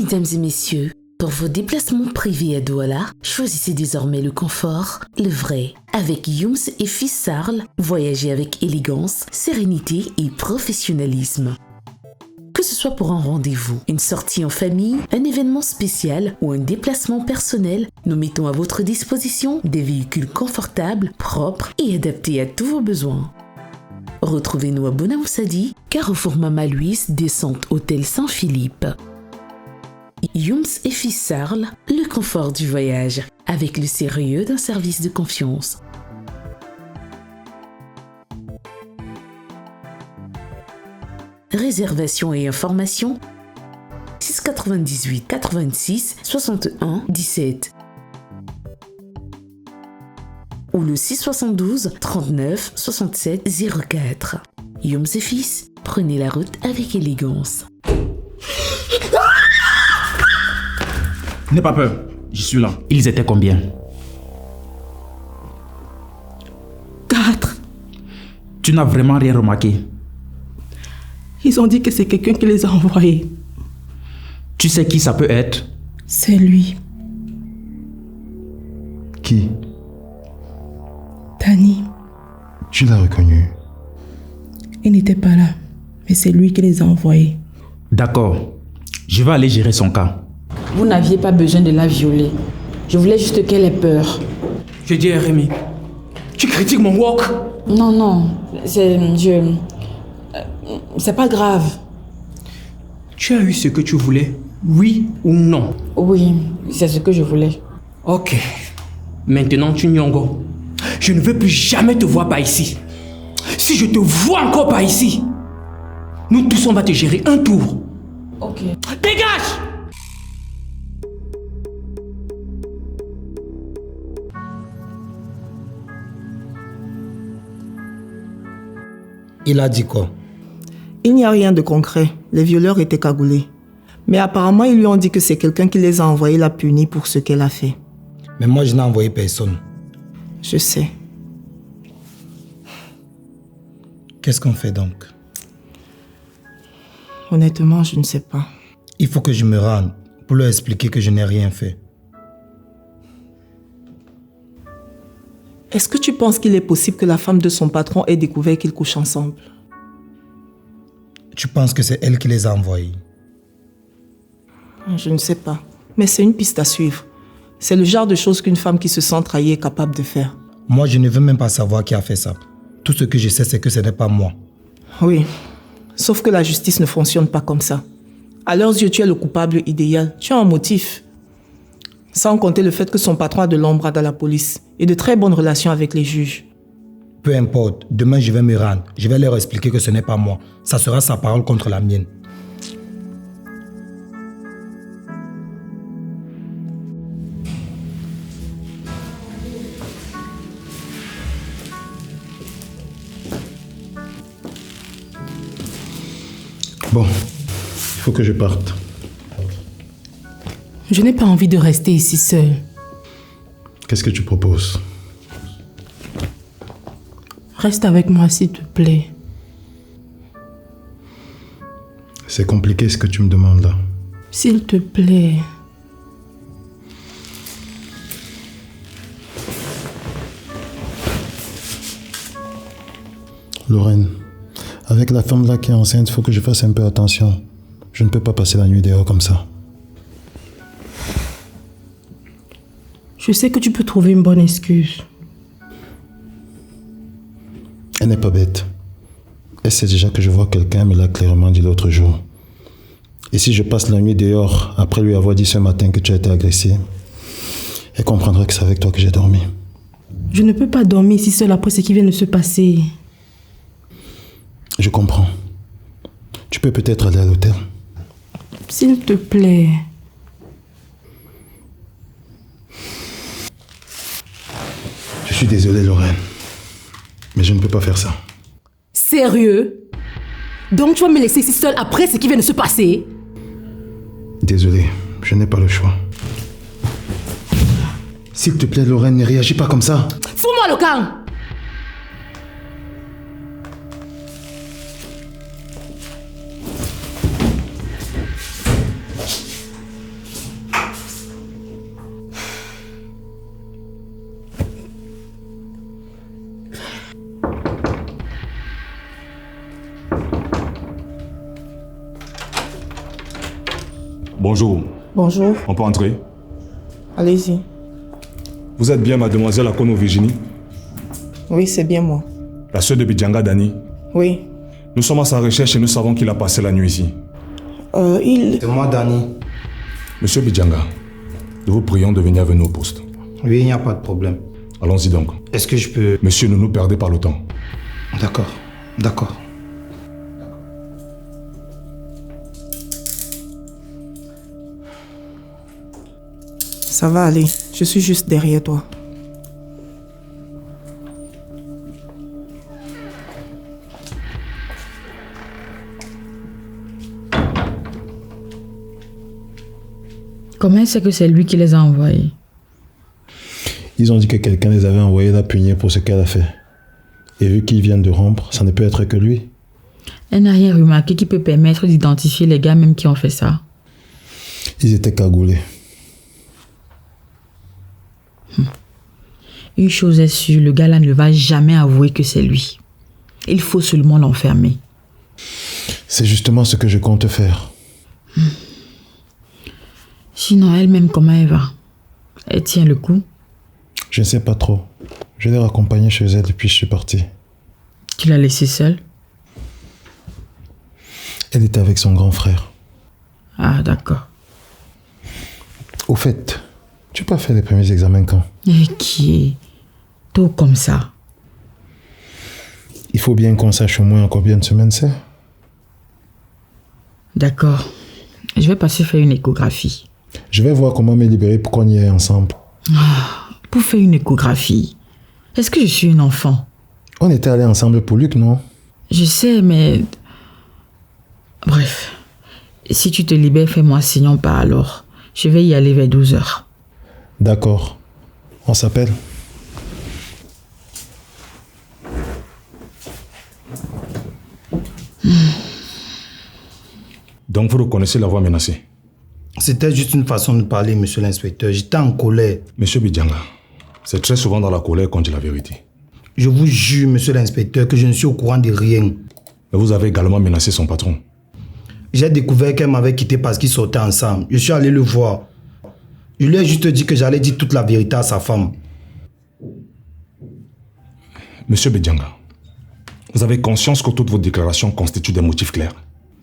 Mesdames et messieurs, pour vos déplacements privés à Douala, choisissez désormais le confort, le vrai. Avec Youms et Fils Sarl, voyagez avec élégance, sérénité et professionnalisme. Que ce soit pour un rendez-vous, une sortie en famille, un événement spécial ou un déplacement personnel, nous mettons à votre disposition des véhicules confortables, propres et adaptés à tous vos besoins. Retrouvez-nous à Bonamoussadi, Carrefour Mama Louise, descente Hôtel Saint-Philippe. Youms et Fils Sarl, le confort du voyage, avec le sérieux d'un service de confiance. Réservation et informations 698 86 61 17 ou le 672 39 67 04. Youms et Fils, prenez la route avec élégance. N'aie pas peur, je suis là. Ils étaient combien? 4. Tu n'as vraiment rien remarqué? Ils ont dit que c'est quelqu'un qui les a envoyés. Tu sais qui ça peut être? C'est lui. Qui? Tani. Tu l'as reconnu? Il n'était pas là, mais c'est lui qui les a envoyés. D'accord, je vais aller gérer son cas. Vous n'aviez pas besoin de la violer. Je voulais juste qu'elle ait peur. Je dis à Rémi, tu critiques mon work? Non, c'est pas grave. Tu as eu ce que tu voulais, oui ou non? Oui, c'est ce que je voulais. Ok. Maintenant, tu nyongo. Je ne veux plus jamais te voir par ici. Si je te vois encore par ici, nous tous on va te gérer un tour. Ok. Dégage! Il a dit quoi? Il n'y a rien de concret. Les violeurs étaient cagoulés. Mais apparemment, ils lui ont dit que c'est quelqu'un qui les a envoyés la punir pour ce qu'elle a fait. Mais moi, je n'ai envoyé personne. Je sais. Qu'est-ce qu'on fait donc? Honnêtement, je ne sais pas. Il faut que je me rende pour leur expliquer que je n'ai rien fait. Est-ce que tu penses qu'il est possible que la femme de son patron ait découvert qu'ils couchent ensemble? Tu penses que c'est elle qui les a envoyés? Je ne sais pas. Mais c'est une piste à suivre. C'est le genre de choses qu'une femme qui se sent trahie est capable de faire. Moi, je ne veux même pas savoir qui a fait ça. Tout ce que je sais, c'est que ce n'est pas moi. Oui. Sauf que la justice ne fonctionne pas comme ça. À leurs yeux, tu es le coupable idéal. Tu as un motif. Sans compter le fait que son patron a de l'ombre dans la police et de très bonnes relations avec les juges. Peu importe, demain je vais me rendre. Je vais leur expliquer que ce n'est pas moi. Ça sera sa parole contre la mienne. Bon, il faut que je parte. Je n'ai pas envie de rester ici seule. Qu'est-ce que tu proposes? Reste avec moi, s'il te plaît. C'est compliqué ce que tu me demandes là. S'il te plaît. Lorraine, avec la femme là qui est enceinte, il faut que je fasse un peu attention. Je ne peux pas passer la nuit dehors comme ça. Je sais que tu peux trouver une bonne excuse. Elle n'est pas bête. Elle sait déjà que je vois quelqu'un, me l'a clairement dit l'autre jour. Et si je passe la nuit dehors, après lui avoir dit ce matin que tu as été agressé, elle comprendra que c'est avec toi que j'ai dormi. Je ne peux pas dormir ici seule après ce qui vient de se passer. Je comprends. Tu peux peut-être aller à l'hôtel. S'il te plaît. Je suis désolé, Lorraine. Mais je ne peux pas faire ça. Sérieux? Donc tu vas me laisser ici seule après ce qui vient de se passer? Désolé, je n'ai pas le choix. S'il te plaît, Lorraine, ne réagis pas comme ça. Fous-moi le camp! Bonjour. Bonjour. On peut entrer? Allez-y. Vous êtes bien mademoiselle Akono Virginie? Oui, c'est bien moi. La sœur de Bidjanga Dani? Oui. Nous sommes à sa recherche et nous savons qu'il a passé la nuit ici. C'est moi, Dani. Monsieur Bidjanga, nous vous prions de venir avec nous au poste. Oui, il n'y a pas de problème. Allons-y donc. Est-ce que je peux... Monsieur, ne nous perdez pas le temps. D'accord. D'accord. Ça va aller. Je suis juste derrière toi. Comment c'est que c'est lui qui les a envoyés? Ils ont dit que quelqu'un les avait envoyés la punir pour ce qu'elle a fait. Et vu qu'ils viennent de rompre, ça ne peut être que lui. Elle n'a rien remarqué qui peut permettre d'identifier les gars même qui ont fait ça. Ils étaient cagoulés. Une chose est sûre, le gars là ne va jamais avouer que c'est lui. Il faut seulement l'enfermer. C'est justement ce que je compte faire. Sinon, elle-même, comment elle va? Elle tient le coup? Je ne sais pas trop. Je l'ai raccompagnée chez elle depuis que je suis parti. Tu l'as laissée seule? Elle était avec son grand frère. Ah, d'accord. Au fait, tu n'as pas fait les premiers examens quand? Et qui est tôt comme ça? Il faut bien qu'on sache au moins en combien de semaines c'est. D'accord. Je vais passer faire une échographie. Je vais voir comment me libérer pour qu'on y aille ensemble. Pour faire une échographie? Est-ce que je suis une enfant? On était allés ensemble pour Luc, non? Je sais, mais... Bref. Si tu te libères, fais-moi signe, on part alors. Je vais y aller vers 12h. D'accord. On s'appelle. Donc vous reconnaissez la voix menacée? C'était juste une façon de parler, monsieur l'inspecteur. J'étais en colère. Monsieur Bidjanga, c'est très souvent dans la colère qu'on dit la vérité. Je vous jure, monsieur l'inspecteur, que je ne suis au courant de rien. Mais vous avez également menacé son patron. J'ai découvert qu'elle m'avait quitté parce qu'ils sortaient ensemble. Je suis allé le voir. Je lui ai juste dit que j'allais dire toute la vérité à sa femme. Monsieur Bidjanga, vous avez conscience que toutes vos déclarations constituent des motifs clairs?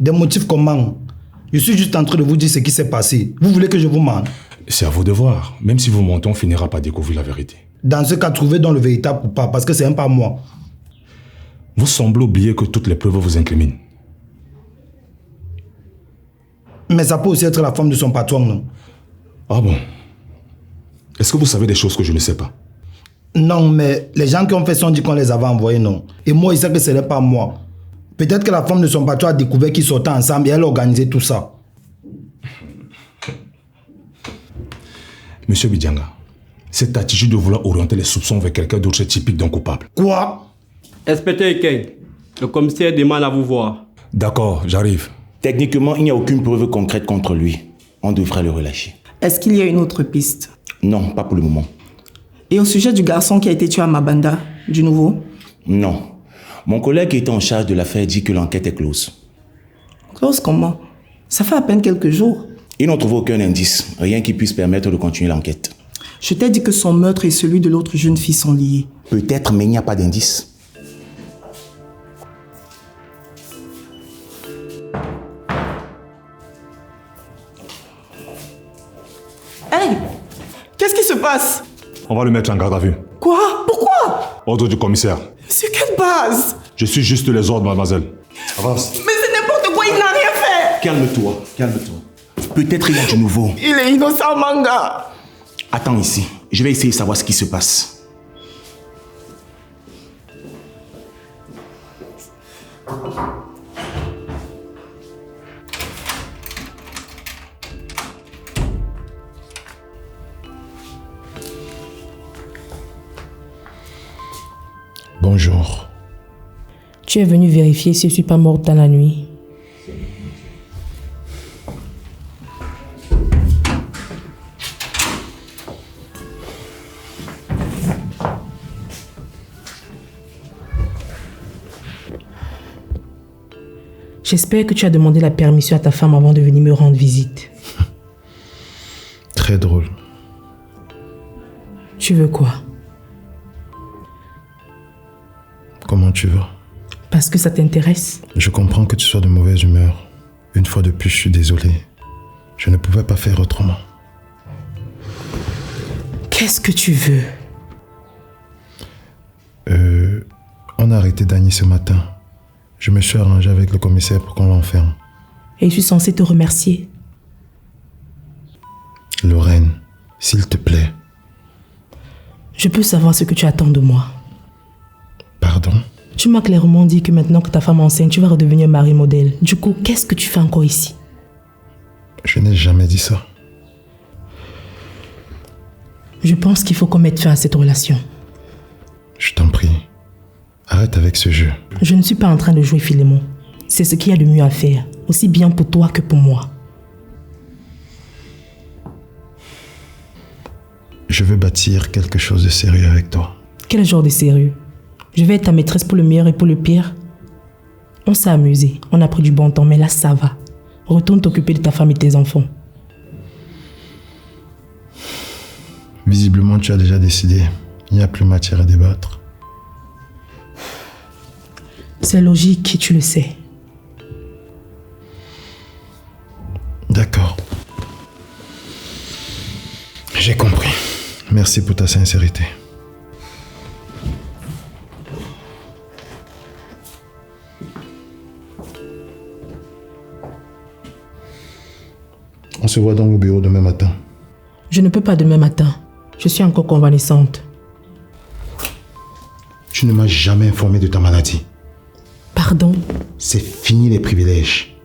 Des motifs comment? Je suis juste en train de vous dire ce qui s'est passé. Vous voulez que je vous mente? C'est à vous de voir. Même si vous mentez, on finira par découvrir la vérité. Dans ce cas, trouvez donc le véritable coupable, parce que c'est un pas moi. Vous semblez oublier que toutes les preuves vous incriminent. Mais ça peut aussi être la femme de son patron, non? Ah bon? Est-ce que vous savez des choses que je ne sais pas? Non, mais les gens qui ont fait ça ont dit qu'on les avait envoyés, non. Et moi, il sait que ce n'est pas moi. Peut-être que la femme de son patron a découvert qu'ils sortaient ensemble et elle a organisé tout ça. Monsieur Bidjanga, cette attitude de vouloir orienter les soupçons vers quelqu'un d'autre est typique d'un coupable. Quoi? Inspecteur Ekeng, le commissaire demande à vous voir. D'accord, j'arrive. Techniquement, il n'y a aucune preuve concrète contre lui. On devrait le relâcher. Est-ce qu'il y a une autre piste? Non, pas pour le moment. Et au sujet du garçon qui a été tué à Mabanda, du nouveau? Non. Mon collègue qui était en charge de l'affaire dit que l'enquête est close. Close comment? Ça fait à peine quelques jours. Ils n'ont trouvé aucun indice, rien qui puisse permettre de continuer l'enquête. Je t'ai dit que son meurtre et celui de l'autre jeune fille sont liés. Peut-être, mais il n'y a pas d'indice. Hey! Qu'est-ce qui se passe? On va le mettre en garde à vue. Quoi? Pourquoi? Ordre du commissaire. Sur quelle base? Je suis juste les ordres, mademoiselle. Avance. Mais c'est n'importe quoi, il n'a rien fait! Calme-toi, calme-toi. Peut-être il y a du nouveau. Il est innocent, Manga! Attends ici, je vais essayer de savoir ce qui se passe. Bonjour. Tu es venu vérifier si je ne suis pas morte dans la nuit. J'espère que tu as demandé la permission à ta femme avant de venir me rendre visite. très drôle. Tu veux quoi? Comment tu vas? Parce que ça t'intéresse. Je comprends que tu sois de mauvaise humeur. Une fois de plus, je suis désolé. Je ne pouvais pas faire autrement. Qu'est-ce que tu veux? On a arrêté Dany ce matin. Je me suis arrangé avec le commissaire pour qu'on l'enferme. Et je suis censée te remercier. Lorraine, s'il te plaît. Je peux savoir ce que tu attends de moi. Pardon? Tu m'as clairement dit que maintenant que ta femme est enceinte, tu vas redevenir mari modèle. Du coup, qu'est-ce que tu fais encore ici? Je n'ai jamais dit ça. Je pense qu'il faut qu'on mette fin à cette relation. Je t'en prie. Arrête avec ce jeu. Je ne suis pas en train de jouer Philémon. C'est ce qu'il y a de mieux à faire, aussi bien pour toi que pour moi. Je veux bâtir quelque chose de sérieux avec toi. Quel genre de sérieux? Je vais être ta maîtresse pour le meilleur et pour le pire. On s'est amusé, on a pris du bon temps, mais là ça va. Retourne t'occuper de ta femme et tes enfants. Visiblement, tu as déjà décidé. Il n'y a plus matière à débattre. C'est logique, tu le sais. D'accord. J'ai compris. Merci pour ta sincérité. On se voit donc au bureau demain matin. Je ne peux pas demain matin. Je suis encore convalescente. Tu ne m'as jamais informé de ta maladie. Pardon? C'est fini les privilèges.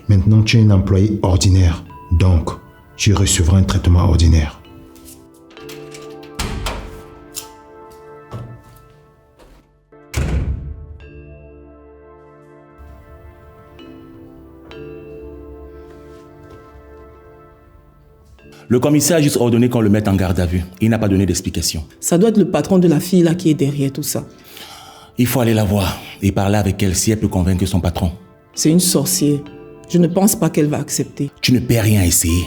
Maintenant, tu es une employée ordinaire. Donc, tu recevras un traitement ordinaire. Le commissaire a juste ordonné qu'on le mette en garde à vue. Il n'a pas donné d'explication. Ça doit être le patron de la fille là qui est derrière tout ça. Il faut aller la voir et parler avec elle si elle peut convaincre son patron. C'est une sorcière. Je ne pense pas qu'elle va accepter. Tu ne peux rien essayer.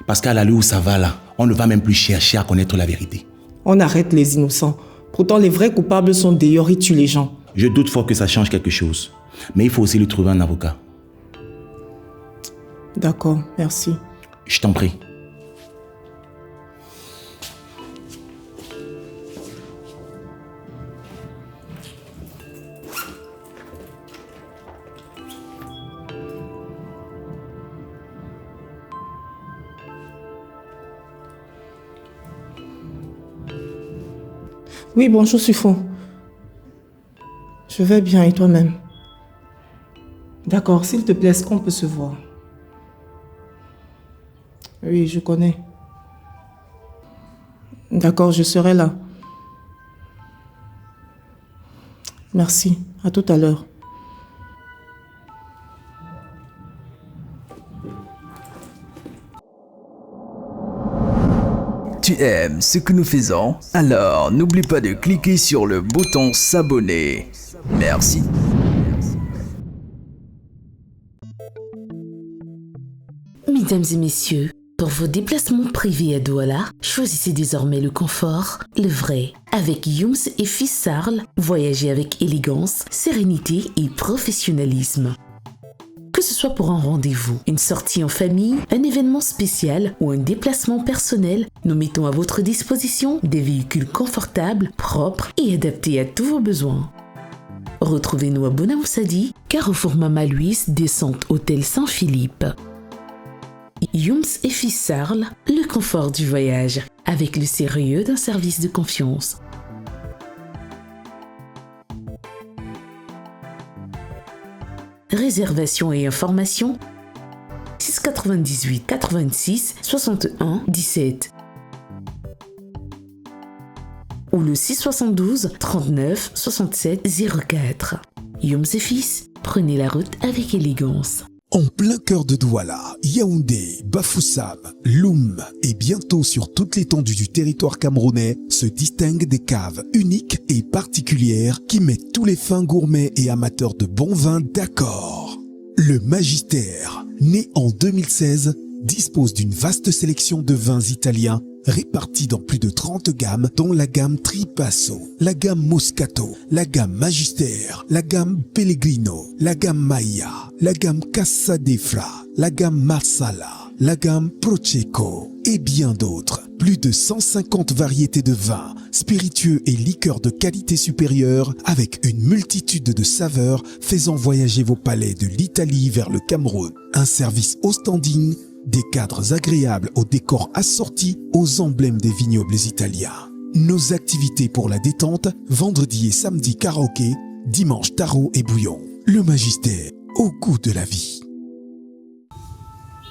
Parce qu'à l'allure où ça va là, on ne va même plus chercher à connaître la vérité. On arrête les innocents. Pourtant, les vrais coupables sont dehors, ils tuent les gens. Je doute fort que ça change quelque chose. Mais il faut aussi lui trouver un avocat. D'accord, merci. Je t'en prie. Oui, bonjour, Suffon. Je vais bien, et toi-même? D'accord, s'il te plaît, est-ce qu'on peut se voir? Oui, je connais. D'accord, je serai là. Merci, à tout à l'heure. Tu aimes ce que nous faisons? Alors n'oublie pas de cliquer sur le bouton s'abonner. Merci. Mesdames et messieurs, pour vos déplacements privés à Douala, choisissez désormais le confort, le vrai. Avec Youms et fils Sarl, voyagez avec élégance, sérénité et professionnalisme. Que ce soit pour un rendez-vous, une sortie en famille, un événement spécial ou un déplacement personnel, nous mettons à votre disposition des véhicules confortables, propres et adaptés à tous vos besoins. Retrouvez-nous à Bonamoussadi, Carrefour Mama Louise, descente Hôtel Saint-Philippe. Youms et fils Sarl, le confort du voyage, avec le sérieux d'un service de confiance. Réservation et informations 698 86 61 17 ou le 672 39 67 04. Youms et fils, prenez la route avec élégance. En plein cœur de Douala, Yaoundé, Bafoussam, Loum et bientôt sur toute l'étendue du territoire camerounais se distinguent des caves uniques et particulières qui mettent tous les fins gourmets et amateurs de bon vin d'accord. Le Magistère, né en 2016, dispose d'une vaste sélection de vins italiens répartis dans plus de 30 gammes, dont la gamme Tripasso, la gamme Moscato, la gamme Magister, la gamme Pellegrino, la gamme Maya, la gamme Casadefra, la gamme Marsala, la gamme Prosecco et bien d'autres. Plus de 150 variétés de vins, spiritueux et liqueurs de qualité supérieure avec une multitude de saveurs faisant voyager vos palais de l'Italie vers le Cameroun. Un service au standing, des cadres agréables aux décors assortis aux emblèmes des vignobles italiens. Nos activités pour la détente, vendredi et samedi karaoké, dimanche tarot et bouillon. Le Magister, au goût de la vie.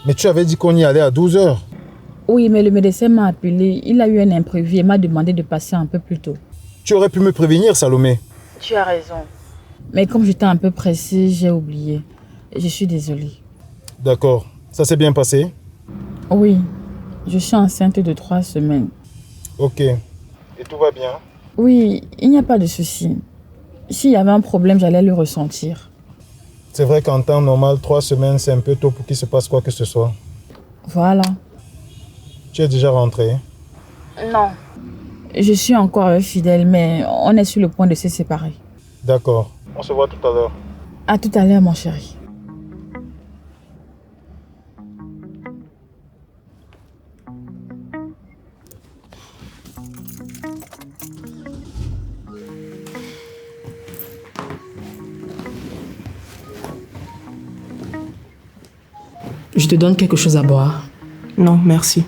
Mais tu avais dit qu'on y allait à 12h. Oui, mais le médecin m'a appelé. Il a eu un imprévu et m'a demandé de passer un peu plus tôt. Tu aurais pu me prévenir, Salomé. Tu as raison. Mais comme j'étais un peu pressée, j'ai oublié. Je suis désolée. D'accord. Ça s'est bien passé? Oui. Je suis enceinte de 3 semaines. Ok. Et tout va bien? Oui, il n'y a pas de souci. S'il y avait un problème, j'allais le ressentir. C'est vrai qu'en temps normal, 3 semaines, c'est un peu tôt pour qu'il se passe quoi que ce soit. Voilà. Tu es déjà rentrée? Non. Je suis encore fidèle, mais on est sur le point de se séparer. D'accord. On se voit tout à l'heure. À tout à l'heure, mon chéri. Je te donne quelque chose à boire. Non, merci.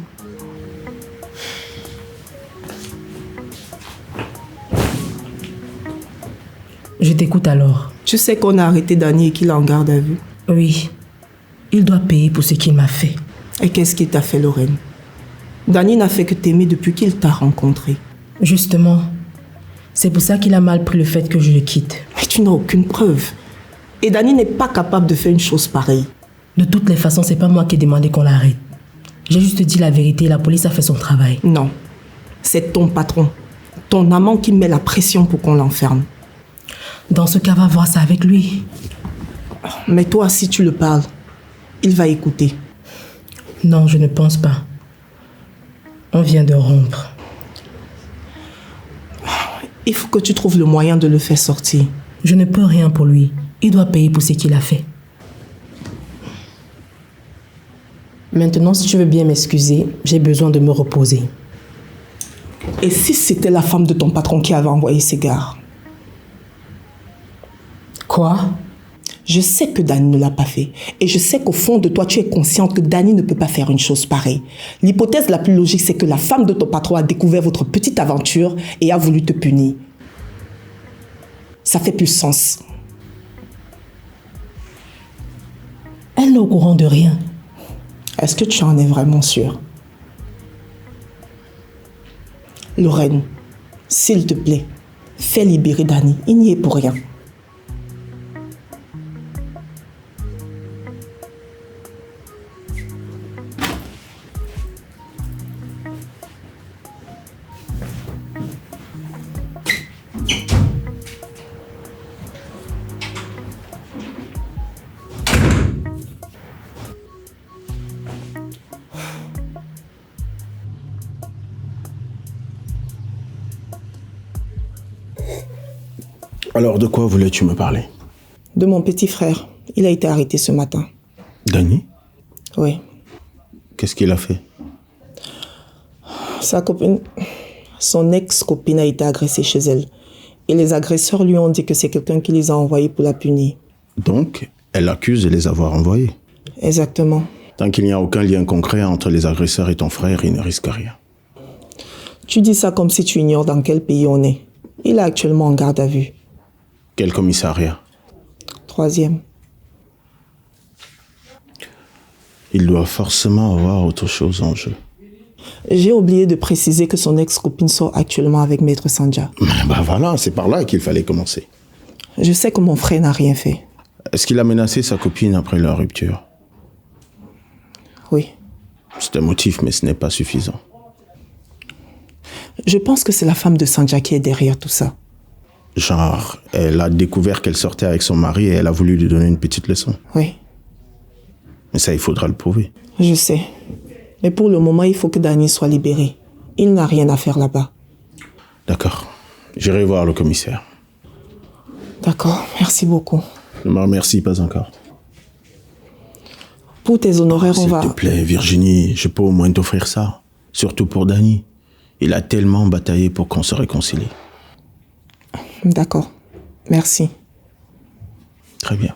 Je t'écoute alors. Tu sais qu'on a arrêté Danny et qu'il est en garde à vue? Oui. Il doit payer pour ce qu'il m'a fait. Et qu'est-ce qu'il t'a fait, Lorraine? Danny n'a fait que t'aimer depuis qu'il t'a rencontré. Justement. C'est pour ça qu'il a mal pris le fait que je le quitte. Mais tu n'as aucune preuve. Et Danny n'est pas capable de faire une chose pareille. De toutes les façons, c'est pas moi qui ai demandé qu'on l'arrête. J'ai juste dit la vérité et la police a fait son travail. Non. C'est ton patron. Ton amant qui met la pression pour qu'on l'enferme. Dans ce cas, va voir ça avec lui. Mais toi, si tu le parles, il va écouter. Non, je ne pense pas. On vient de rompre. Il faut que tu trouves le moyen de le faire sortir. Je ne peux rien pour lui. Il doit payer pour ce qu'il a fait. Maintenant, si tu veux bien m'excuser, j'ai besoin de me reposer. Et si c'était la femme de ton patron qui avait envoyé ces gars? Quoi? Je sais que Danny ne l'a pas fait. Et je sais qu'au fond de toi, tu es consciente que Danny ne peut pas faire une chose pareille. L'hypothèse la plus logique, c'est que la femme de ton patron a découvert votre petite aventure et a voulu te punir. Ça fait plus sens. Elle n'est au courant de rien. Est-ce que tu en es vraiment sûre? Lorraine, s'il te plaît, fais libérer Danny. Il n'y est pour rien. Alors, de quoi voulais-tu me parler? De mon petit frère. Il a été arrêté ce matin. Danny? Oui. Qu'est-ce qu'il a fait? Sa copine, son ex-copine a été agressée chez elle. Et les agresseurs lui ont dit que c'est quelqu'un qui les a envoyés pour la punir. Donc, elle accuse de les avoir envoyés? Exactement. Tant qu'il n'y a aucun lien concret entre les agresseurs et ton frère, il ne risque rien. Tu dis ça comme si tu ignores dans quel pays on est. Il est actuellement en garde à vue. Quel commissariat? 3e. Il doit forcément avoir autre chose en jeu. J'ai oublié de préciser que son ex-copine sort actuellement avec Maître Sandja. Ben voilà, c'est par là qu'il fallait commencer. Je sais que mon frère n'a rien fait. Est-ce qu'il a menacé sa copine après leur rupture? Oui. C'est un motif, mais ce n'est pas suffisant. Je pense que c'est la femme de Sandja qui est derrière tout ça. Genre, elle a découvert qu'elle sortait avec son mari et elle a voulu lui donner une petite leçon. Oui. Mais ça, il faudra le prouver. Je sais. Mais pour le moment, il faut que Danny soit libéré. Il n'a rien à faire là-bas. D'accord. J'irai voir le commissaire. D'accord, merci beaucoup. Ne me remercie pas encore. Pour tes honoraires, on va... S'il te plaît, Virginie, je peux au moins t'offrir ça. Surtout pour Danny. Il a tellement bataillé pour qu'on se réconcilie. D'accord. Merci. Très bien.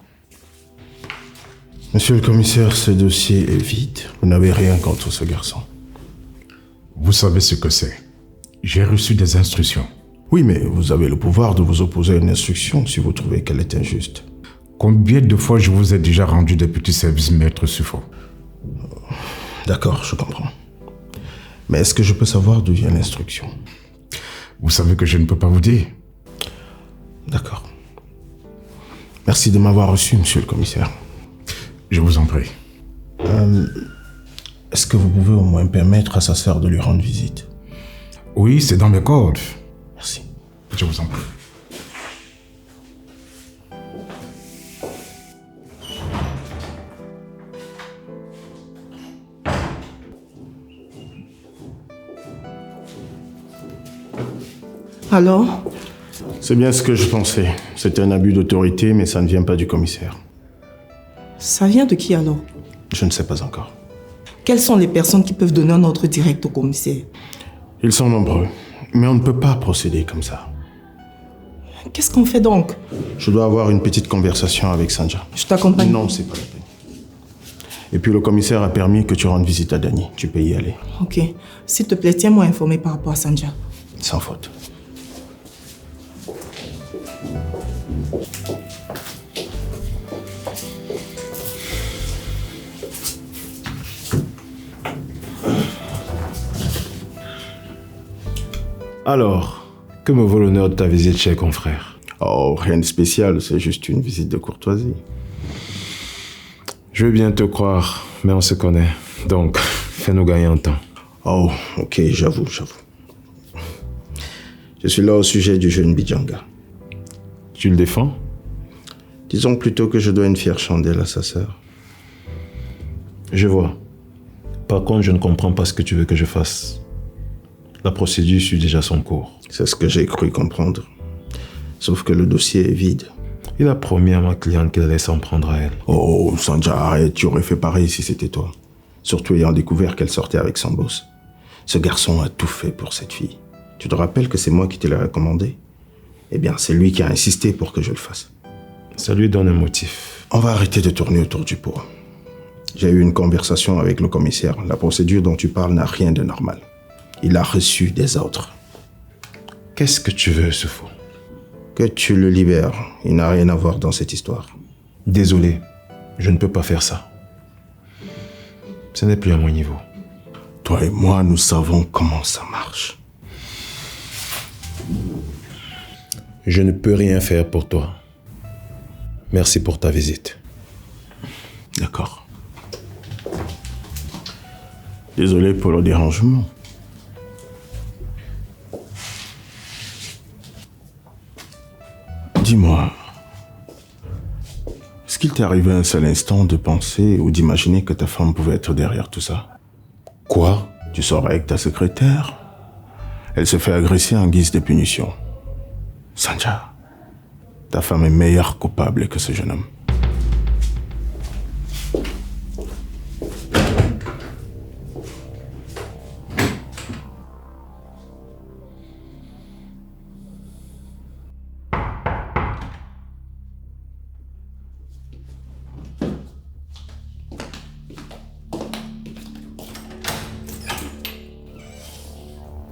Monsieur le commissaire, ce dossier est vide. Vous n'avez rien contre ce garçon. Vous savez ce que c'est. J'ai reçu des instructions. Oui, mais vous avez le pouvoir de vous opposer à une instruction si vous trouvez qu'elle est injuste. Combien de fois je vous ai déjà rendu des petits services, maître Suffo? D'accord, je comprends. Mais est-ce que je peux savoir d'où vient l'instruction? Vous savez que je ne peux pas vous dire. D'accord. Merci de m'avoir reçu, monsieur le commissaire. Je vous en prie. Est-ce que vous pouvez au moins permettre à sa sœur de lui rendre visite? Oui, c'est dans mes cordes. Merci. Je vous en prie. Alors? C'est bien ce que je pensais. C'est un abus d'autorité, mais ça ne vient pas du commissaire. Ça vient de qui alors? Je ne sais pas encore. Quelles sont les personnes qui peuvent donner un ordre direct au commissaire? Ils sont nombreux, mais on ne peut pas procéder comme ça. Qu'est-ce qu'on fait donc? Je dois avoir une petite conversation avec Sandja. Je t'accompagne. Non, c'est pas la peine. Et puis le commissaire a permis que tu rendes visite à Danny. Tu peux y aller. Ok. S'il te plaît, tiens-moi informé par rapport à Sandja. Sans faute. Alors, que me vaut l'honneur de ta visite, cher confrère? Oh, rien de spécial, c'est juste une visite de courtoisie. Je veux bien te croire, mais on se connaît. Donc, fais-nous gagner en temps. Oh, ok, j'avoue. Je suis là au sujet du jeune Bijanga. Tu le défends? Disons plutôt que je dois une fière chandelle à sa sœur. Je vois. Par contre, je ne comprends pas ce que tu veux que je fasse. La procédure suit déjà son cours. C'est ce que j'ai cru comprendre. Sauf que le dossier est vide. Il a promis à ma cliente qu'il allait s'en prendre à elle. Oh, Sandja, arrête, tu aurais fait pareil si c'était toi. Surtout ayant découvert qu'elle sortait avec son boss. Ce garçon a tout fait pour cette fille. Tu te rappelles que c'est moi qui te l'ai recommandé? Eh bien, c'est lui qui a insisté pour que je le fasse. Ça lui donne un motif. On va arrêter de tourner autour du pot. J'ai eu une conversation avec le commissaire. La procédure dont tu parles n'a rien de normal. Il a reçu des ordres. Qu'est-ce que tu veux, Suffo? Que tu le libères. Il n'a rien à voir dans cette histoire. Désolé, je ne peux pas faire ça. Ce n'est plus à mon niveau. Toi et moi, nous savons comment ça marche. Je ne peux rien faire pour toi. Merci pour ta visite. D'accord. Désolé pour le dérangement. Dis-moi, est-ce qu'il t'est arrivé un seul instant de penser ou d'imaginer que ta femme pouvait être derrière tout ça? Quoi? Tu sors avec ta secrétaire. Elle se fait agresser en guise de punition. Sandja, ta femme est meilleure coupable que ce jeune homme.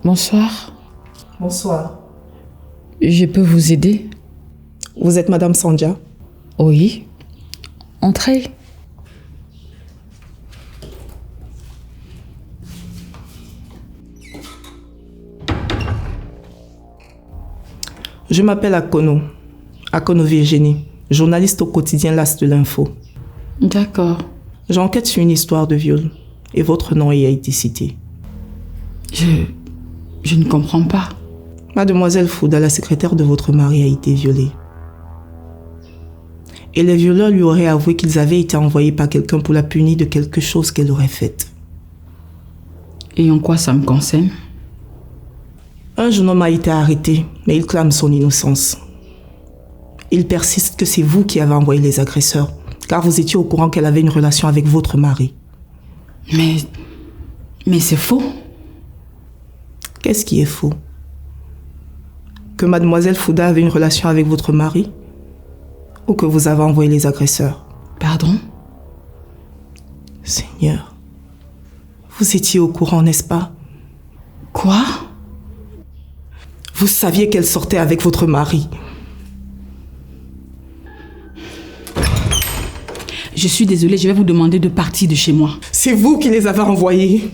Bonsoir. Bonsoir. Je peux vous aider? Vous êtes Madame Sandja? Oui. Entrez. Je m'appelle Akono Virginie, journaliste au quotidien L'As de l'Info. D'accord. J'enquête sur une histoire de viol et votre nom y a été cité. Je ne comprends pas. Mademoiselle Fouda, la secrétaire de votre mari, a été violée. Et les violeurs lui auraient avoué qu'ils avaient été envoyés par quelqu'un pour la punir de quelque chose qu'elle aurait fait. Et en quoi ça me concerne? Un jeune homme a été arrêté, mais il clame son innocence. Il persiste que c'est vous qui avez envoyé les agresseurs, car vous étiez au courant qu'elle avait une relation avec votre mari. Mais c'est faux. Qu'est-ce qui est faux? Que mademoiselle Fouda avait une relation avec votre mari? Ou que vous avez envoyé les agresseurs? Pardon? Seigneur, vous étiez au courant, n'est-ce pas? Quoi? Vous saviez qu'elle sortait avec votre mari. Je suis désolée, je vais vous demander de partir de chez moi. C'est vous qui les avez envoyés.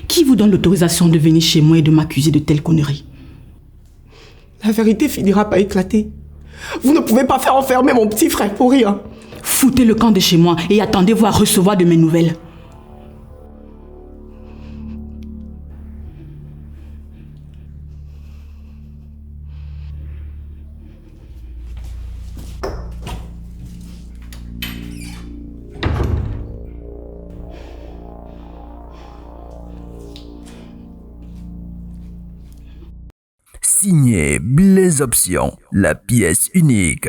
Qui vous donne l'autorisation de venir chez moi et de m'accuser de telles conneries? La vérité finira par éclater. Vous ne pouvez pas faire enfermer mon petit frère pour rien. Foutez le camp de chez moi et attendez-vous à recevoir de mes nouvelles. Signé Blaise Option, la pièce unique.